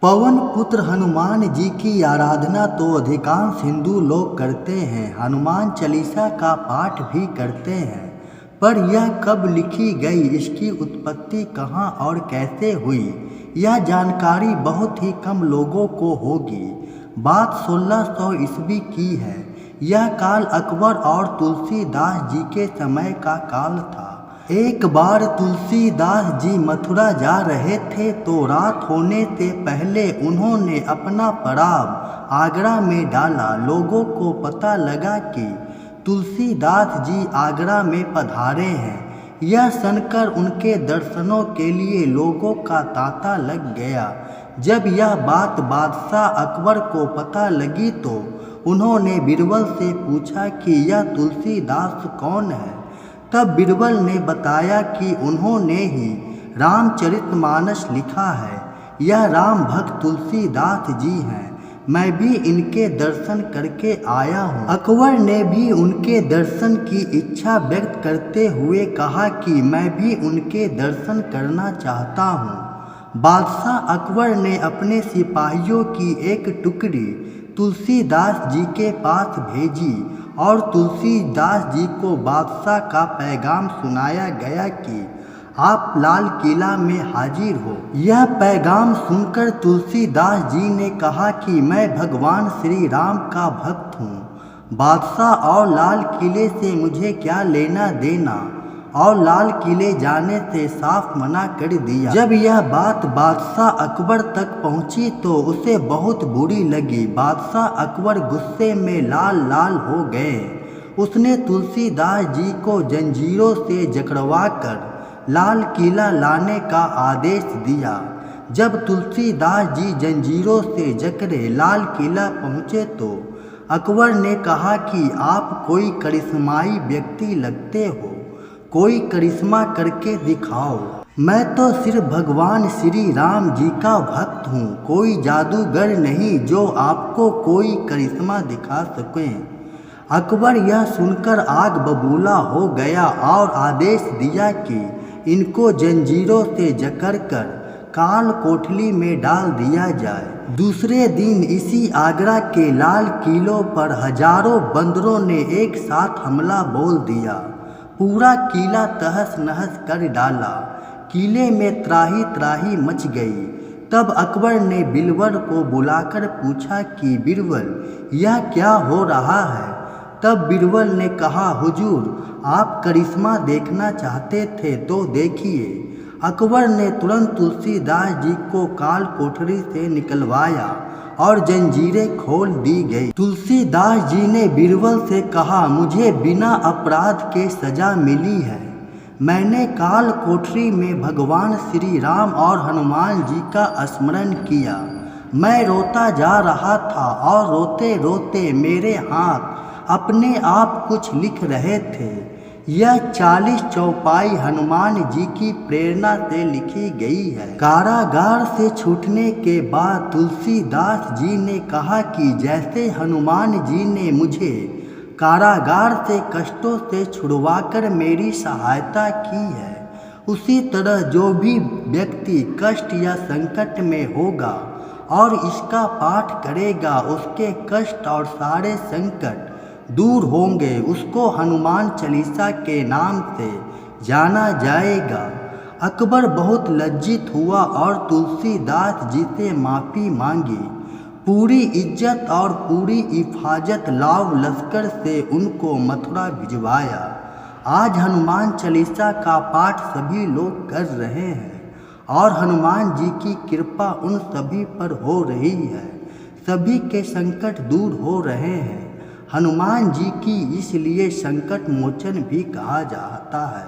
पवन पुत्र हनुमान जी की आराधना तो अधिकांश हिंदू लोग करते हैं। हनुमान चालीसा का पाठ भी करते हैं, पर यह कब लिखी गई, इसकी उत्पत्ति कहाँ और कैसे हुई, यह जानकारी बहुत ही कम लोगों को होगी। बात 1600 ईस्वी की है। यह काल अकबर और तुलसीदास जी के समय का काल था। एक बार तुलसीदास जी मथुरा जा रहे थे तो रात होने से पहले उन्होंने अपना पड़ाव आगरा में डाला। लोगों को पता लगा कि तुलसीदास जी आगरा में पधारे हैं। यह सुनकर उनके दर्शनों के लिए लोगों का तांता लग गया। जब यह बात बादशाह अकबर को पता लगी तो उन्होंने बीरबल से पूछा कि यह तुलसीदास कौन है। तब बीरबल ने बताया कि उन्होंने ही रामचरितमानस लिखा है। यह राम भक्त तुलसीदास जी हैं। मैं भी इनके दर्शन करके आया हूँ। अकबर ने भी उनके दर्शन की इच्छा व्यक्त करते हुए कहा कि मैं भी उनके दर्शन करना चाहता हूँ। बादशाह अकबर ने अपने सिपाहियों की एक टुकड़ी तुलसीदास जी के पास भेजी और तुलसीदास जी को बादशाह का पैगाम सुनाया गया कि आप लाल किला में हाजिर हो। यह पैगाम सुनकर तुलसीदास जी ने कहा कि मैं भगवान श्री राम का भक्त हूँ। बादशाह और लाल किले से मुझे क्या लेना देना, और लाल किले जाने से साफ मना कर दिया। जब यह बात बादशाह अकबर तक पहुंची तो उसे बहुत बुरी लगी। बादशाह अकबर गुस्से में लाल लाल हो गए। उसने तुलसीदास जी को जंजीरों से जकड़वाकर लाल किला लाने का आदेश दिया। जब तुलसीदास जी जंजीरों से जकड़े लाल किला पहुँचे तो अकबर ने कहा कि आप कोई करिश्माई व्यक्ति लगते हो, कोई करिश्मा करके दिखाओ। मैं तो सिर्फ भगवान श्री राम जी का भक्त हूँ, कोई जादूगर नहीं जो आपको कोई करिश्मा दिखा सके। अकबर यह सुनकर आग बबूला हो गया और आदेश दिया कि इनको जंजीरों से जकड़कर काल कोठरी में डाल दिया जाए। दूसरे दिन इसी आगरा के लाल किलों पर हजारों बंदरों ने एक साथ हमला बोल दिया। पूरा किला तहस नहस कर डाला। किले में त्राही त्राही मच गई। तब अकबर ने बीरबल को बुलाकर पूछा कि बीरबल, यह क्या हो रहा है। तब बीरबल ने कहा, हुजूर, आप करिश्मा देखना चाहते थे तो देखिए। अकबर ने तुरंत तुलसीदास जी को काल कोठरी से निकलवाया और जंजीरें खोल दी गई। तुलसीदास जी ने बीरबल से कहा, मुझे बिना अपराध के सजा मिली है। मैंने काल कोठरी में भगवान श्री राम और हनुमान जी का स्मरण किया। मैं रोता जा रहा था और रोते रोते मेरे हाथ अपने आप कुछ लिख रहे थे। यह 40 चौपाई हनुमान जी की प्रेरणा से लिखी गई है। कारागार से छूटने के बाद तुलसीदास जी ने कहा कि जैसे हनुमान जी ने मुझे कारागार से कष्टों से छुड़वाकर मेरी सहायता की है, उसी तरह जो भी व्यक्ति कष्ट या संकट में होगा और इसका पाठ करेगा, उसके कष्ट और सारे संकट दूर होंगे। उसको हनुमान चालीसा के नाम से जाना जाएगा। अकबर बहुत लज्जित हुआ और तुलसीदास जी से माफ़ी मांगी। पूरी इज्जत और पूरी हिफाजत लाव लश्कर से उनको मथुरा भिजवाया। आज हनुमान चालीसा का पाठ सभी लोग कर रहे हैं और हनुमान जी की कृपा उन सभी पर हो रही है। सभी के संकट दूर हो रहे हैं। हनुमान जी की इसलिए संकट मोचन भी कहा जाता है।